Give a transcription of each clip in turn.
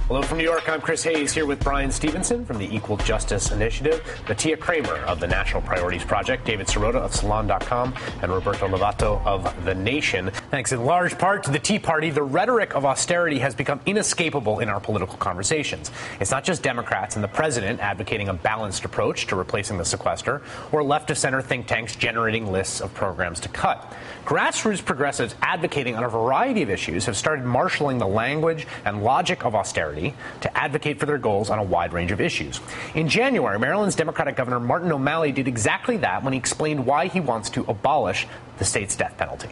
Hello from New York, I'm Chris Hayes here with Brian Stevenson from the Equal Justice Initiative, Mattea Kramer of the National Priorities Project, David Sirota of Salon.com, and Roberto Lovato of The Nation. Thanks in large part to the Tea Party, the rhetoric of austerity has become inescapable in our political conversations. It's not just Democrats and the president advocating a balanced approach to replacing the sequester, or left-of-center think tanks generating lists of programs to cut. Grassroots progressives advocating on a variety of issues have started marshaling the language and logic of austerity to advocate for their goals on a wide range of issues. In January, Maryland's Democratic Governor Martin O'Malley did exactly that when he explained why he wants to abolish the state's death penalty.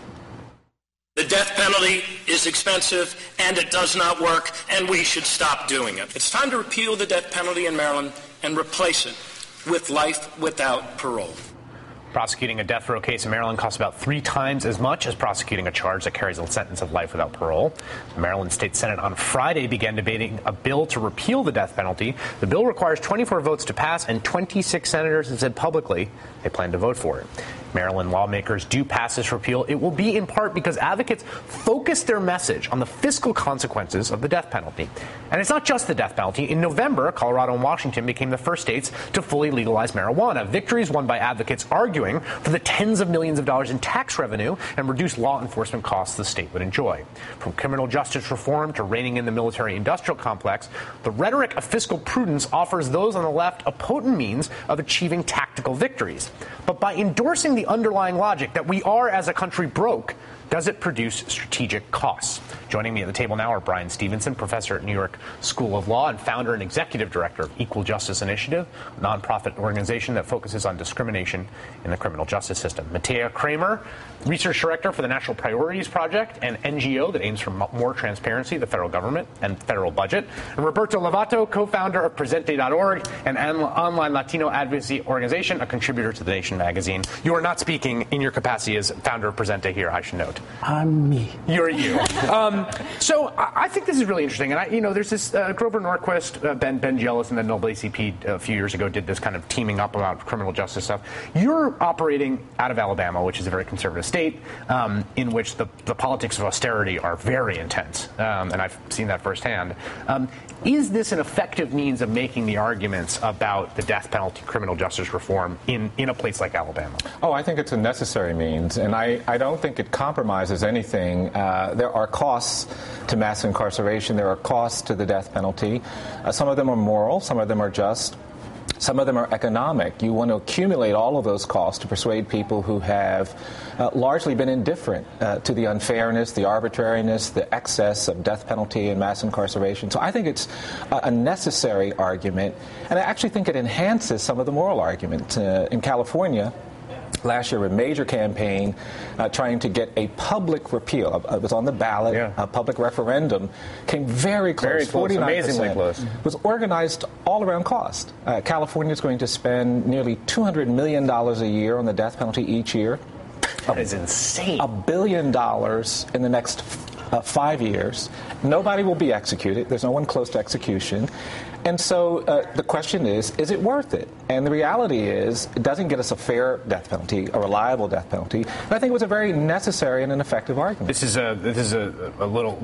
The death penalty is expensive, and it does not work, and we should stop doing it. It's time to repeal the death penalty in Maryland and replace it with life without parole. Prosecuting a death row case in Maryland costs about 3 times as much as prosecuting a charge that carries a sentence of life without parole. The Maryland State Senate on Friday began debating a bill to repeal the death penalty. The bill requires 24 votes to pass, and 26 senators have said publicly they plan to vote for it. Maryland lawmakers do pass this repeal, it will be in part because advocates focus their message on the fiscal consequences of the death penalty. And it's not just the death penalty. In November, Colorado and Washington became the first states to fully legalize marijuana. Victories won by advocates arguing for the tens of millions of dollars in tax revenue and reduced law enforcement costs the state would enjoy. From criminal justice reform to reining in the military-industrial complex, the rhetoric of fiscal prudence offers those on the left a potent means of achieving tactical victories. But by endorsing the underlying logic that we are, as a country, broke, does it produce strategic costs? Joining me at the table now are Brian Stevenson, professor at New York School of Law and founder and executive director of Equal Justice Initiative, a nonprofit organization that focuses on discrimination in the criminal justice system. Mattea Kramer, research director for the National Priorities Project, an NGO that aims for more transparency, the federal government and federal budget. And Roberto Lovato, co-founder of Presente.org, an online Latino advocacy organization, a contributor to The Nation magazine. You are not speaking in your capacity as founder of Presente here, I should note. I'm me. You're you. So I think this is really interesting. And, there's this Grover Norquist, Ben Jealous, and then NAACP a few years ago did this kind of teaming up about criminal justice stuff. You're operating out of Alabama, which is a very conservative state, in which the politics of austerity are very intense. And I've seen that firsthand. Is this an effective means of making the arguments about the death penalty, criminal justice reform in a place like Alabama? Oh, I think it's a necessary means, and I don't think it compromises anything. There are costs to mass incarceration. There are costs to the death penalty. Some of them are moral. Some of them are just. Some of them are economic. You want to accumulate all of those costs to persuade people who have largely been indifferent to the unfairness, the arbitrariness, the excess of death penalty and mass incarceration. So I think it's a necessary argument, and I actually think it enhances some of the moral argument. In California, last year, a major campaign trying to get a public repeal. It was on the ballot. Yeah. A public referendum came very close. 49%. Amazingly close. Was organized all around cost. California is going to spend nearly $200 million a year on the death penalty each year. That is insane. $1 billion in the next 5 years. Nobody will be executed. There's no one close to execution. And so the question is it worth it? And the reality is it doesn't get us a fair death penalty, a reliable death penalty. And I think it was a very necessary and an effective argument. This is a little,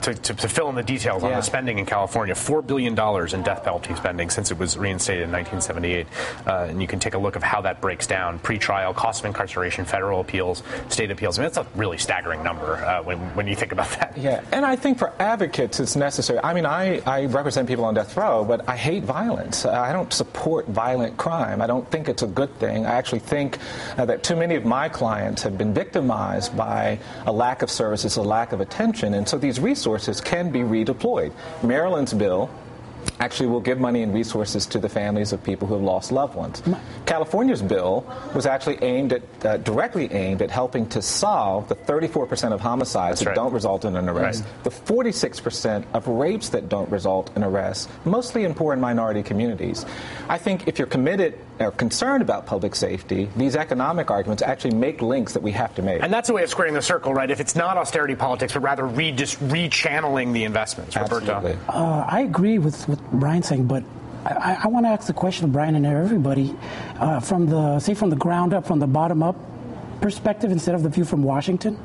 to fill in the details on the spending in California, $4 billion in death penalty spending since it was reinstated in 1978. And you can take a look of how that breaks down. Pretrial, cost of incarceration, federal appeals, state appeals. I mean, that's a really staggering number when you think about that. Yeah, and I think for advocates it's necessary. I mean, I represent people on death row, but I hate violence. I don't support violent crime. I don't think it's a good thing. I actually think that too many of my clients have been victimized by a lack of services, a lack of attention, and so these resources can be redeployed. Maryland's bill actually will give money and resources to the families of people who have lost loved ones. California's bill was actually directly aimed at helping to solve the 34% of homicides that don't result in an arrest, the 46% of rapes that don't result in arrests, mostly in poor and minority communities. I think if you're committed or concerned about public safety, these economic arguments actually make links that we have to make. And that's a way of squaring the circle, right? If it's not austerity politics, but rather rechanneling the investments. Absolutely. Roberto? I agree with what Brian's saying, but I want to ask the question of Brian and everybody from the ground up, from the bottom up perspective instead of the view from Washington.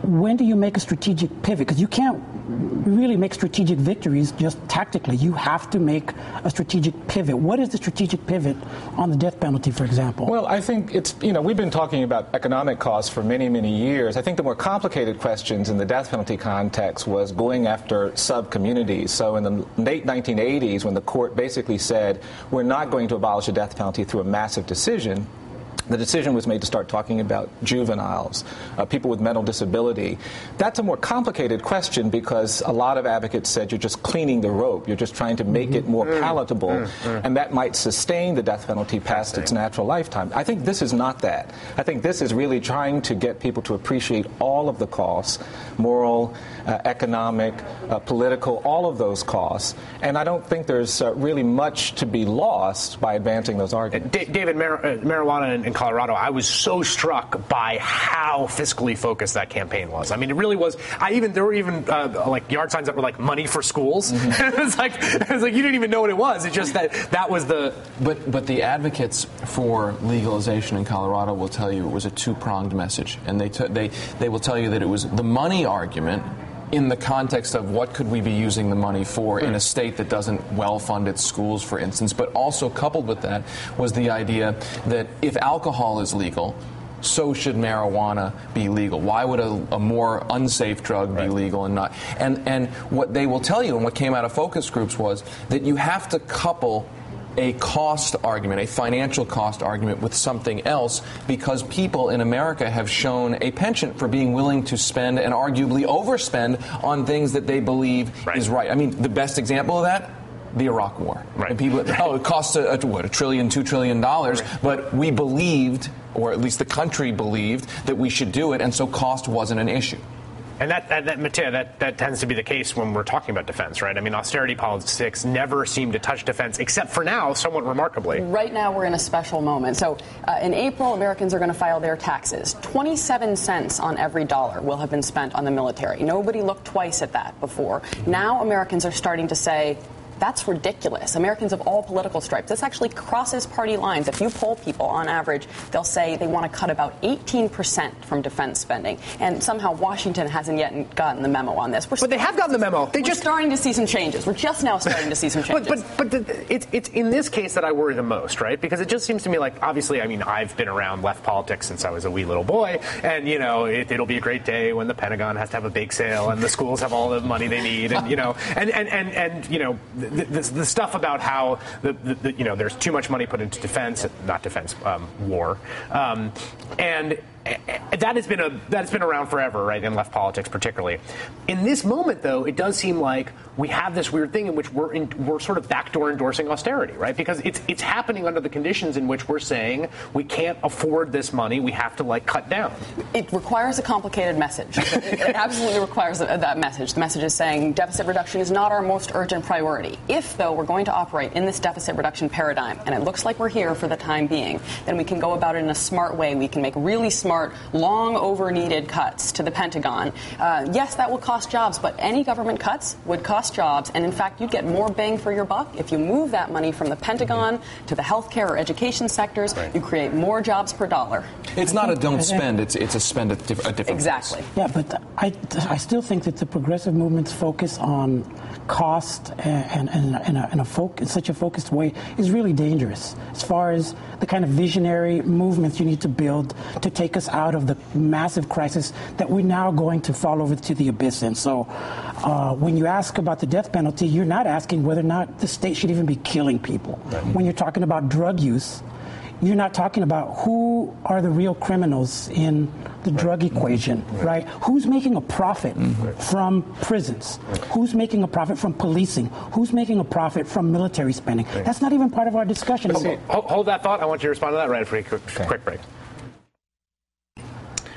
When do you make a strategic pivot? Because you can't really make strategic victories just tactically. You have to make a strategic pivot. What is the strategic pivot on the death penalty, for example? Well, I think it's, we've been talking about economic costs for many, many years. I think the more complicated questions in the death penalty context was going after sub-communities. So in the late 1980s, when the court basically said, we're not going to abolish the death penalty through a massive decision, the decision was made to start talking about juveniles, people with mental disability. That's a more complicated question because a lot of advocates said you're just cleaning the rope. You're just trying to make it more palatable, and that might sustain the death penalty past its natural lifetime. I think this is not that. I think this is really trying to get people to appreciate all of the costs, moral, economic, political, all of those costs. And I don't think there's really much to be lost by advancing those arguments. David, marijuana in Colorado, I was so struck by how fiscally focused that campaign was. I mean, it really was. There were even like yard signs that were like money for schools. It was like you didn't even know what it was. It's just that was the. But the advocates for legalization in Colorado will tell you it was a two-pronged message, and they will tell you that it was the money argument in the context of what could we be using the money for in a state that doesn't well-fund its schools, for instance. But also coupled with that was the idea that if alcohol is legal, so should marijuana be legal. Why would a more unsafe drug be legal and not? And what they will tell you, and what came out of focus groups, was that you have to couple a cost argument, a financial cost argument, with something else, because people in America have shown a penchant for being willing to spend and arguably overspend on things that they believe is right. I mean, the best example of that, the Iraq War. And people, it costs $1 trillion, $2 trillion, but we believed, or at least the country believed, that we should do it, and so cost wasn't an issue. And Mattea, that tends to be the case when we're talking about defense, right? I mean, austerity politics never seem to touch defense, except for now, somewhat remarkably. Right now, we're in a special moment. So in April, Americans are going to file their taxes. 27 cents on every dollar will have been spent on the military. Nobody looked twice at that before. Now Americans are starting to say, that's ridiculous. Americans of all political stripes. This actually crosses party lines. If you poll people, on average, they'll say they want to cut about 18% from defense spending. And somehow Washington hasn't yet gotten the memo on this. But they have gotten the memo. We're starting to see some changes. We're just now starting to see some changes. But it's in this case that I worry the most, right? Because it just seems to me like, obviously, I mean, I've been around left politics since I was a wee little boy. And, it'll be a great day when the Pentagon has to have a bake sale and the schools have all the money they need. And the stuff about how there's too much money put into war, and that has been around forever, right, in left politics particularly. In this moment, though, it does seem like we have this weird thing in which we're sort of backdoor endorsing austerity, right? Because it's happening under the conditions in which we're saying we can't afford this money, we have to cut down. It requires a complicated message. It absolutely requires that message. The message is saying deficit reduction is not our most urgent priority. If, though, we're going to operate in this deficit reduction paradigm, and it looks like we're here for the time being, then we can go about it in a smart way. We can make really smart, long over-needed cuts to the Pentagon. Yes, that will cost jobs, but any government cuts would cost jobs, and in fact, you'd get more bang for your buck if you move that money from the Pentagon to the healthcare or education sectors. You create more jobs per dollar. It's not a don't spend; it's a spend at different. Exactly. Place. Yeah, but I still think that the progressive movement's focus on cost and in such a focused way is really dangerous as far as the kind of visionary movements you need to build to take us out of the massive crisis that we're now going to fall over to the abyss in. So when you ask about the death penalty, you're not asking whether or not the state should even be killing people. Right. When you're talking about drug use, you're not talking about who are the real criminals in the drug equation, right? Who's making a profit from prisons? Who's making a profit from policing? Who's making a profit from military spending? That's not even part of our discussion. Hold that thought. I want you to respond to that right after a quick break.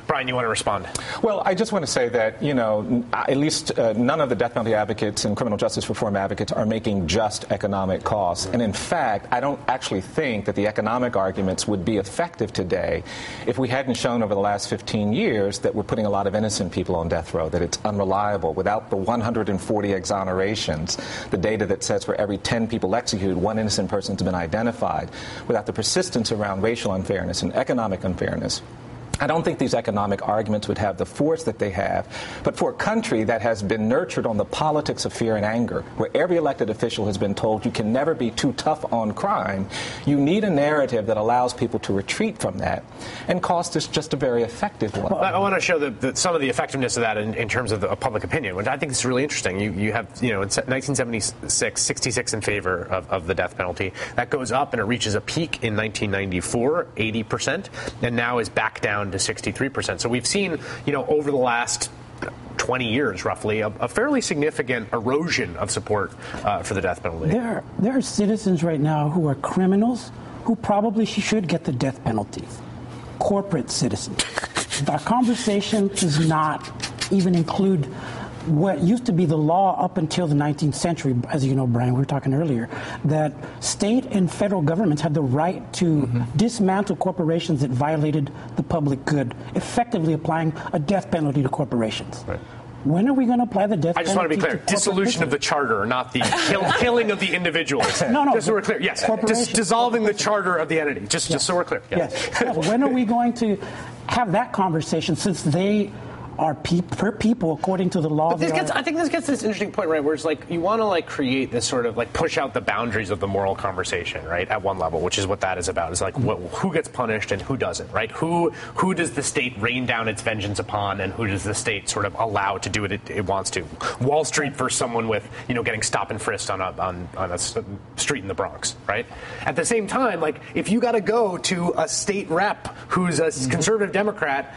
Brian, you want to respond? Well, I just want to say that, at least none of the death penalty advocates and criminal justice reform advocates are making just economic costs. And in fact, I don't actually think that the economic arguments would be effective today if we hadn't shown over the last 15 years that we're putting a lot of innocent people on death row, that it's unreliable. Without the 140 exonerations, the data that says for every 10 people executed, one innocent person's been identified, without the persistence around racial unfairness and economic unfairness, I don't think these economic arguments would have the force that they have. But for a country that has been nurtured on the politics of fear and anger, where every elected official has been told you can never be too tough on crime, you need a narrative that allows people to retreat from that. And cost is just a very effective one. Well, I want to show some of the effectiveness of that in terms of public opinion, which I think is really interesting. You have, in 1976, 66 in favor of the death penalty. That goes up and it reaches a peak in 1994, 80%, and now is back down to 63%. So we've seen, over the last 20 years, roughly, a fairly significant erosion of support for the death penalty. There are citizens right now who are criminals who probably should get the death penalty. Corporate citizens. Our conversation does not even include what used to be the law up until the 19th century, as you know, Brian, we were talking earlier, that state and federal governments had the right to dismantle corporations that violated the public good, effectively applying a death penalty to corporations. Right. When are we going to apply the death penalty? I just want to be clear. Dissolution of the charter, not the killing of the individuals. No. Just so we're clear. Yes. Just dissolving the charter of the entity. Just so we're clear. Yes. When are we going to have that conversation, since they are per people according to the law? I think this gets to this interesting point, right, where it's like you want to create this sort of push out the boundaries of the moral conversation, right, at one level, which is what that is about. It's who gets punished and who doesn't, right? Who does the state rain down its vengeance upon, and who does the state sort of allow to do what it wants to? Wall Street versus someone with getting stop and frisked on a street in the Bronx, right? At the same time, if you got to go to a state rep who's a conservative Democrat,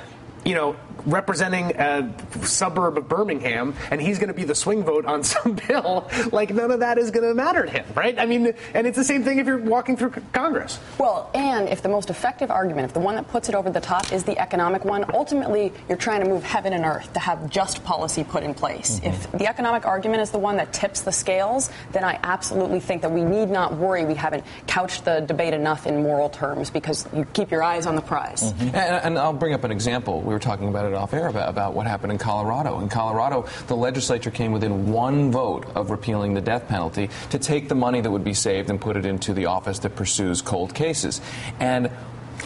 representing a suburb of Birmingham, and he's going to be the swing vote on some bill, none of that is going to matter to him, right? I mean, and it's the same thing if you're walking through Congress. Well, and if the most effective argument, if the one that puts it over the top is the economic one, ultimately you're trying to move heaven and earth to have just policy put in place. If the economic argument is the one that tips the scales, then I absolutely think that we need not worry we haven't couched the debate enough in moral terms, because you keep your eyes on the prize. And I'll bring up an example. We were talking about it off air about what happened in Colorado. In Colorado, the legislature came within one vote of repealing the death penalty to take the money that would be saved and put it into the office that pursues cold cases. And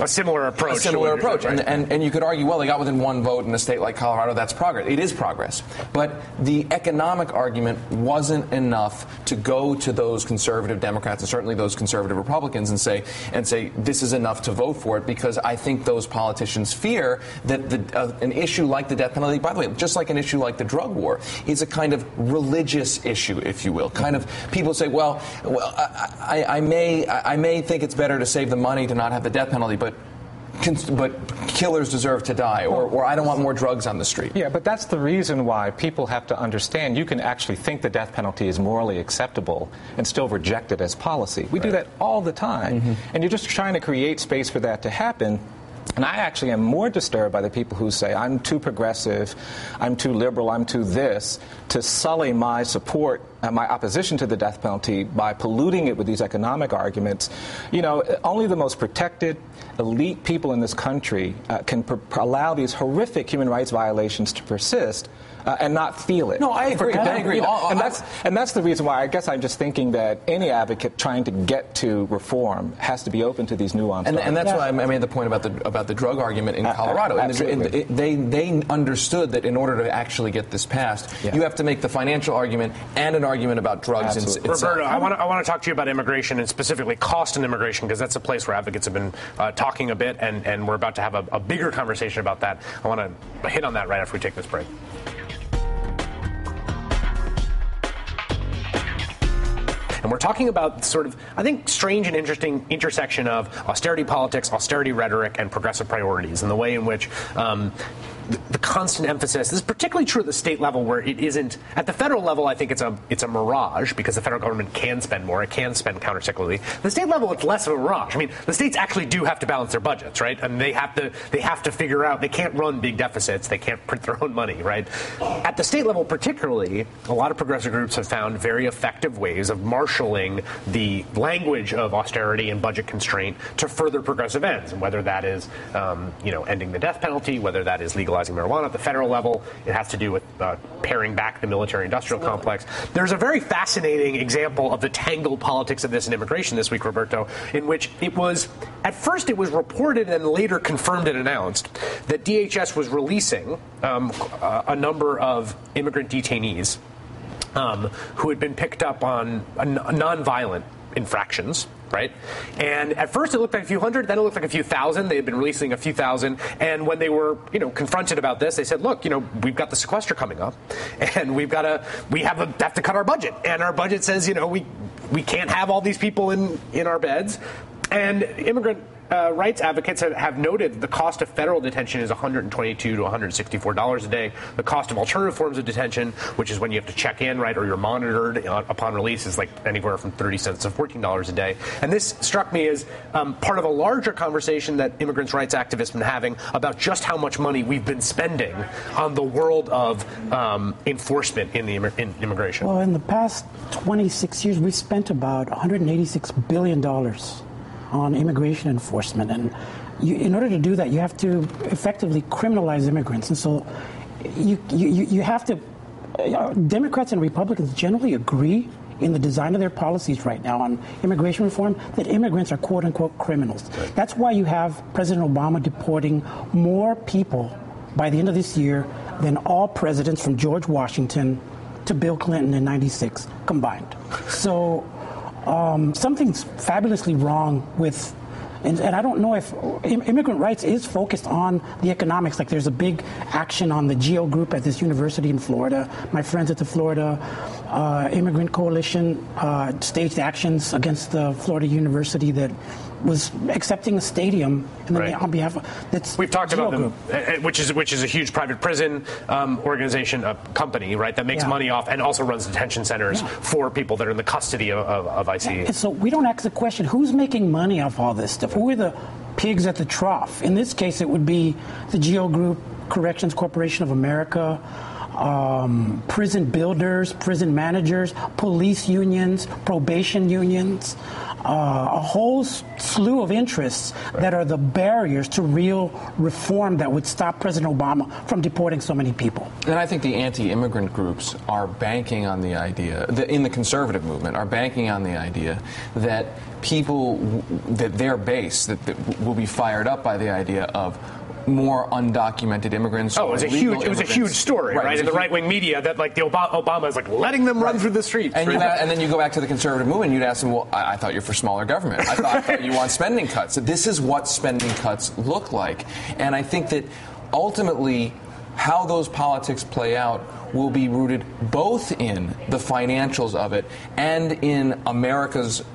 a similar approach. Right? And you could argue, well, they got within one vote in a state like Colorado. That's progress. It is progress. But the economic argument wasn't enough to go to those conservative Democrats and certainly those conservative Republicans and say this is enough to vote for it, because I think those politicians fear that an issue like the death penalty, by the way, just like an issue like the drug war, is a kind of religious issue, if you will. Kind of people say, well, I may think it's better to save the money to not have the death penalty, but killers deserve to die, or I don't want more drugs on the street. Yeah, but that's the reason why people have to understand you can actually think the death penalty is morally acceptable and still reject it as policy. We do that all the time. And you're just trying to create space for that to happen. And I actually am more disturbed by the people who say, I'm too progressive, I'm too liberal, I'm too this, to sully my support, my opposition to the death penalty by polluting it with these economic arguments. Only the most protected, elite people in this country can allow these horrific human rights violations to persist and not feel it. No, I agree. And that's the reason why I guess I'm just thinking that any advocate trying to get to reform has to be open to these nuances. And that's why I made the point about the drug argument in Colorado. Absolutely. They understood that in order to actually get this passed, you have to make the financial argument and an argument about drugs itself. Roberto, I want to talk to you about immigration, and specifically cost in immigration, because that's a place where advocates have been talking a bit, and we're about to have a bigger conversation about that. I want to hit on that right after we take this break. And we're talking about sort of, I think, strange and interesting intersection of austerity politics, austerity rhetoric, and progressive priorities, and the way in which the constant emphasis, this is particularly true at the state level, where it isn't at the federal level. I think it's a mirage, because the federal government can spend more, it can spend countercyclically. At the state level, it's less of a mirage. I mean, the states actually do have to balance their budgets, right? And they have to figure out, they can't run big deficits, they can't print their own money, right? At the state level particularly, a lot of progressive groups have found very effective ways of marshaling the language of austerity and budget constraint to further progressive ends, and whether that is ending the death penalty, whether that is legalizing legalizing marijuana. At the federal level, it has to do with paring back the military-industrial complex. There's a very fascinating example of the tangled politics of this in immigration this week, Roberto, in which at first it was reported and later confirmed and announced that DHS was releasing a number of immigrant detainees who had been picked up on nonviolent infractions, right? And at first it looked like a few hundred, then it looked like a few thousand. They had been releasing a few thousand. And when they were, confronted about this, they said, look, we've got the sequester coming up and we have to cut our budget. And our budget says, we can't have all these people in our beds. And immigrant rights advocates have noted the cost of federal detention is $122 to $164 a day. The cost of alternative forms of detention, which is when you have to check in, right, or you're monitored upon release, is like anywhere from 30 cents to $14 a day. And this struck me as part of a larger conversation that immigrants' rights activists have been having about just how much money we've been spending on the world of enforcement in immigration. Well, in the past 26 years, we've spent about $186 billion on immigration enforcement. And in order to do that, you have to effectively criminalize immigrants. And so you have to, Democrats and Republicans generally agree in the design of their policies right now on immigration reform that immigrants are quote-unquote criminals. Right. That's why you have President Obama deporting more people by the end of this year than all presidents from George Washington to Bill Clinton in '96 combined. So something's fabulously wrong with, and I don't know if immigrant rights is focused on the economics. Like there's a big action on the GEO group at this university in Florida. My friends at the Florida Immigrant Coalition staged actions against the Florida University that was accepting a stadium on behalf of that's we've talked GEO about them, which is a huge private prison organization, a company, right, that makes money off and also runs detention centers for people that are in the custody of ICE. And so we don't ask the question, who's making money off all this stuff? Who are the pigs at the trough? In this case, it would be the GEO Group, Corrections Corporation of America, prison builders, prison managers, police unions, probation unions, a whole slew of interests that are the barriers to real reform that would stop President Obama from deporting so many people. And I think the anti-immigrant groups are banking on the idea, in the conservative movement, are banking on the idea that people, that their base, that will be fired up by the idea of more undocumented immigrants. Oh, it was a huge story, right? In the right-wing media that like the Obama is like letting them run through the streets. And, and then you go back to the conservative movement, you'd ask them, well, I thought you're for smaller government. I thought you want spending cuts. This is what spending cuts look like. And I think that ultimately how those politics play out will be rooted both in the financials of it and in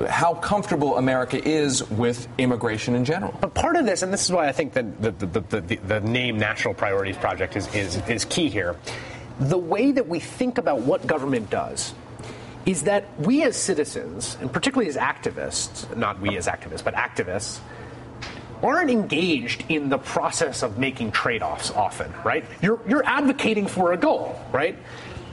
how comfortable America is with immigration in general. But part of this, and this is why I think that the name National Priorities Project is key here, the way that we think about what government does is that we as citizens, and particularly as activists, not we as activists, but activists, aren't engaged in the process of making trade-offs often, right? You're advocating for a goal, right?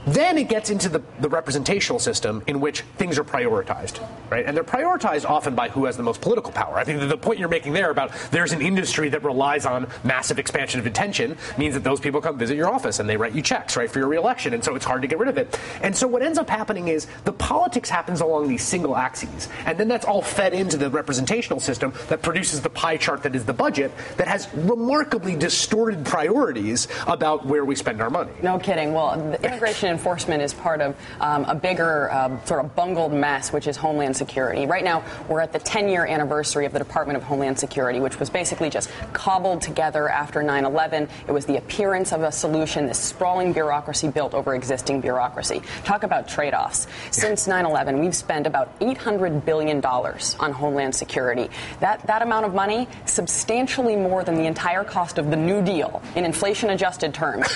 Then it gets into the representational system in which things are prioritized, right? And they're prioritized often by who has the most political power. I think that the point you're making there about there's an industry that relies on massive expansion of detention means that those people come visit your office and they write you checks, right, for your reelection. And so it's hard to get rid of it. And so what ends up happening is the politics happens along these single axes. And then that's all fed into the representational system that produces the pie chart that is the budget that has remarkably distorted priorities about where we spend our money. No kidding. Well, the immigration enforcement is part of a bigger sort of bungled mess, which is Homeland Security. Right now, we're at the 10-year anniversary of the Department of Homeland Security, which was basically just cobbled together after 9/11. It was the appearance of a solution, this sprawling bureaucracy built over existing bureaucracy. Talk about trade-offs. Since 9/11, we've spent about $800 billion on Homeland Security. That amount of money, substantially more than the entire cost of the New Deal in inflation-adjusted terms.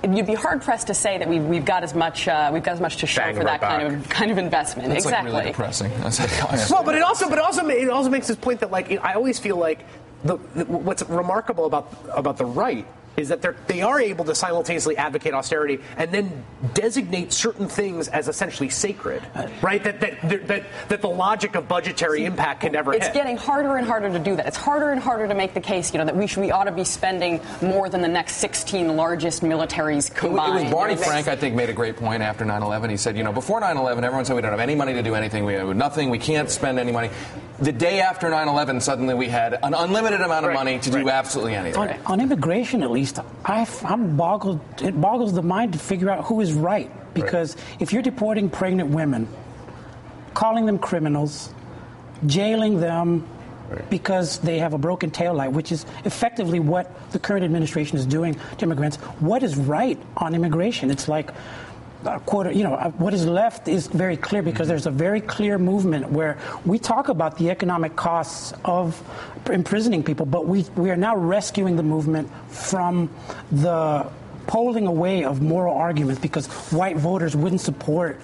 You'd be hard-pressed to say that we've got as much to show for that kind of investment. That's exactly. Like really depressing. Well, but it also makes this point that like I always feel like what's remarkable about the right is that they are able to simultaneously advocate austerity and then designate certain things as essentially sacred, right? That the logic of budgetary impact can never hit. It's getting harder and harder to do that. It's harder and harder to make the case, that we ought to be spending more than the next 16 largest militaries combined. It was Barney Frank, I think, made a great point after 9/11. He said, before 9/11, everyone said we don't have any money to do anything. We have nothing. We can't spend any money. The day after 9/11, suddenly we had an unlimited amount of money to do absolutely anything. On immigration, at least, I'm boggled. It boggles the mind to figure out who is right. Because if you're deporting pregnant women, calling them criminals, jailing them because they have a broken taillight, which is effectively what the current administration is doing to immigrants, what is right on immigration? It's like what is left is very clear because there's a very clear movement where we talk about the economic costs of imprisoning people, but we are now rescuing the movement from the polling away of moral arguments because white voters wouldn't support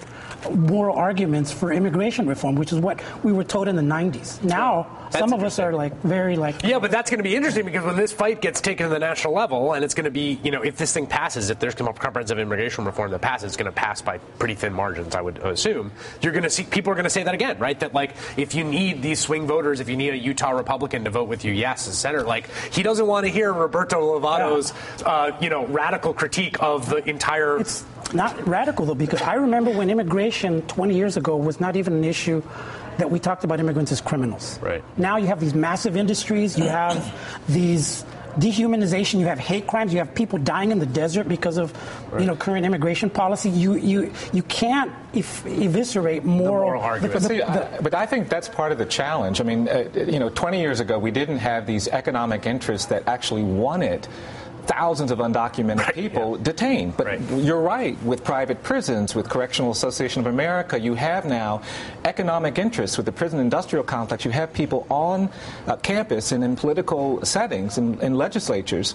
moral arguments for immigration reform, which is what we were told in the 90s. Now, some of us are Yeah, but that's going to be interesting because when this fight gets taken to the national level, and it's going to be, if this thing passes, if there's comprehensive immigration reform that passes, it's going to pass by pretty thin margins, I would assume. You're going to see people are going to say that again, right? That if you need these swing voters, if you need a Utah Republican to vote with you, yes, as senator, he doesn't want to hear Roberto Lovato's, radical critique of the entire. It's not radical though, because I remember when immigration 20 years ago was not even an issue that we talked about immigrants as criminals. Right. Now you have these massive industries, you have these dehumanization, you have hate crimes, you have people dying in the desert because of current immigration policy. You can't eviscerate moral arguments. But I think that's part of the challenge. I mean, 20 years ago we didn't have these economic interests that actually wanted thousands of undocumented people detained. But you're right, with private prisons, with Correctional Association of America, you have now economic interests. With the prison industrial complex, you have people on campus and in political settings, in legislatures,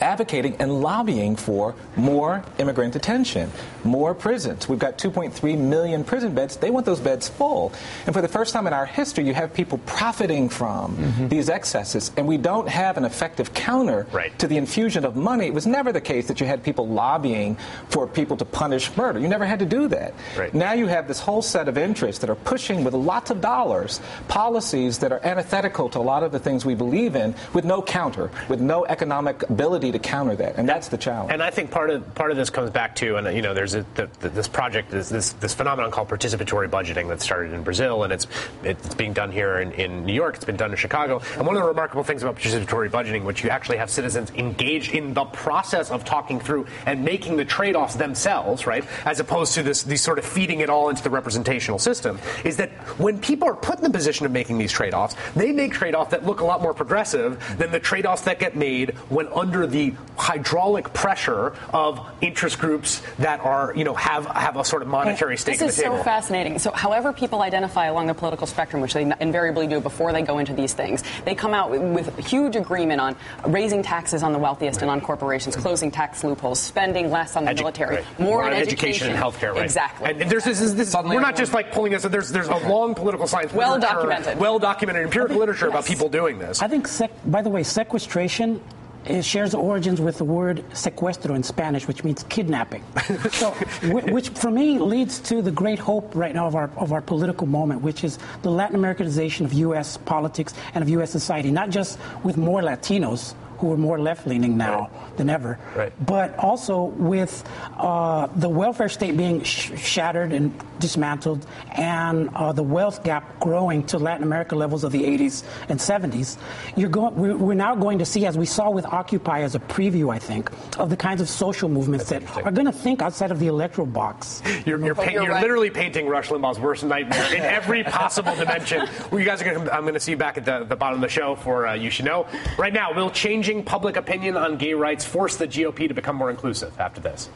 advocating and lobbying for more immigrant detention, more prisons. We've got 2.3 million prison beds. They want those beds full. And for the first time in our history, you have people profiting from these excesses. And we don't have an effective counter to the infusion of money. It was never the case that you had people lobbying for people to punish murder. You never had to do that. Now you have this whole set of interests that are pushing with lots of dollars policies that are antithetical to a lot of the things we believe in with no counter, with no economic ability to counter that, and that's the challenge. And I think part of this comes back to, and there's this project, this phenomenon called participatory budgeting that started in Brazil, and it's being done here in New York. It's been done in Chicago. And one of the remarkable things about participatory budgeting, which you actually have citizens engaged in the process of talking through and making the trade-offs themselves, right, as opposed to these sort of feeding it all into the representational system, is that when people are put in the position of making these trade-offs, they make trade-offs that look a lot more progressive than the trade-offs that get made when under the hydraulic pressure of interest groups that are, have a sort of monetary stake in the table. This is so fascinating. So however people identify along the political spectrum, which they invariably do before they go into these things, they come out with huge agreement on raising taxes on the wealthiest and on corporations, closing tax loopholes, spending less on the military, more on education and healthcare. Right? Exactly. And there's this we're not just pulling this. There's a long political science well documented empirical literature about people doing this. I think, by the way, sequestration shares the origins with the word secuestro in Spanish, which means kidnapping. So, which for me leads to the great hope right now of our political moment, which is the Latin Americanization of U.S. politics and of U.S. society, not just with more Latinos who are more left-leaning now than ever, but also with the welfare state being shattered and dismantled and the wealth gap growing to Latin America levels of the 80s and 70s. We're now going to see, as we saw with Occupy as a preview, I think, of the kinds of social movements that are going to think outside of the electoral box. You're literally painting Rush Limbaugh's worst nightmare in every possible dimension. Well, you guys I'm going to see you back at the bottom of the show for You Should Know. Right now, will changing public opinion on gay rights force the GOP to become more inclusive? After this.